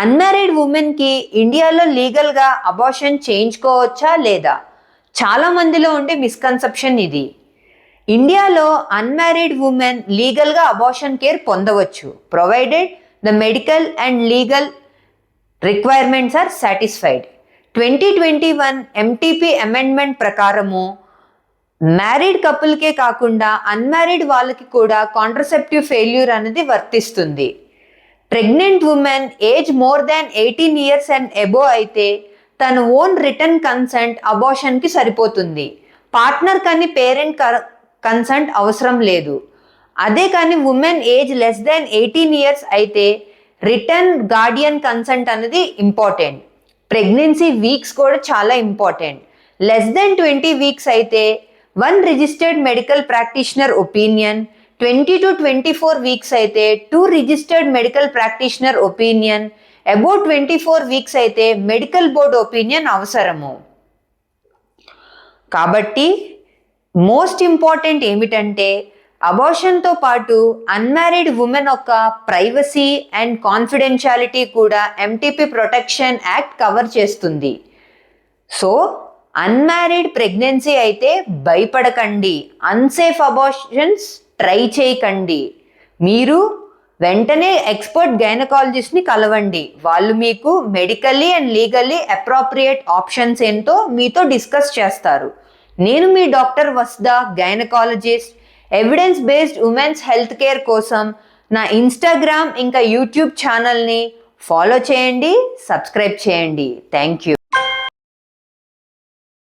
Unmarried ఉమెన్కి ఇండియాలో లీగల్గా అబార్షన్ చేయించుకోవచ్చా లేదా? చాలా మందిలో ఉండే మిస్కన్సెప్షన్ ఇది. ఇండియాలో అన్మ్యారీడ్ ఉమెన్ లీగల్గా అబార్షన్ కేర్ పొందవచ్చు, provided the medical and legal requirements are satisfied. 2021 MTP amendment ప్రకారము మ్యారీడ్ కపుల్కే కాకుండా అన్మ్యారీడ్ వాళ్ళకి కూడా కాంట్రసెప్టివ్ ఫెయిల్యూర్ అనేది వర్తిస్తుంది. Pregnant women age more than 18 years and above అయితే తన ఓన్ రిటర్న్ కన్సెంట్ అబార్షన్కి సరిపోతుంది. పార్ట్నర్ కానీ పేరెంట్ కన్సెంట్ అవసరం లేదు. అదే కానీ women age less than 18 years అయితే రిటర్న్ గార్డియన్ కన్సెంట్ అనేది ఇంపార్టెంట్. ప్రెగ్నెన్సీ వీక్స్ కూడా చాలా ఇంపార్టెంట్. లెస్ దాన్ 20 weeks అయితే 1 registered medical practitioner opinion, 20 to 24 weeks అయితే 2 registered medical practitioner opinion, about 24 weeks అయితే మెడికల్ బోర్డ్ ఒపీనియన్ అవసరము. కాబట్టి మోస్ట్ ఇంపార్టెంట్ ఏమిటంటే అబార్షన్తో పాటు అన్మ్యారీడ్ ఉమెన్ యొక్క ప్రైవసీ అండ్ కాన్ఫిడెన్షియాలిటీ కూడా ఎంటీపీ ప్రొటెక్షన్ యాక్ట్ కవర్ చేస్తుంది. సో అన్మ్యారీడ్ ప్రెగ్నెన్సీ అయితే భయపడకండి, అన్సేఫ్ అబార్షన్స్ ట్రై చేయకండి. మీరు వెంటనే ఎక్స్పర్ట్ గైనకాలజిస్ట్ని కలవండి. వాళ్ళు మీకు medically and legally appropriate options ఏంటో మీతో డిస్కస్ చేస్తారు. నేను మీ doctor Vasudha, gynaecologist. Evidence based women's health care కోసం నా ఇన్స్టాగ్రామ్ ఇంకా యూట్యూబ్ ఛానల్ని ఫాలో చేయండి, సబ్స్క్రైబ్ చేయండి. Thank you.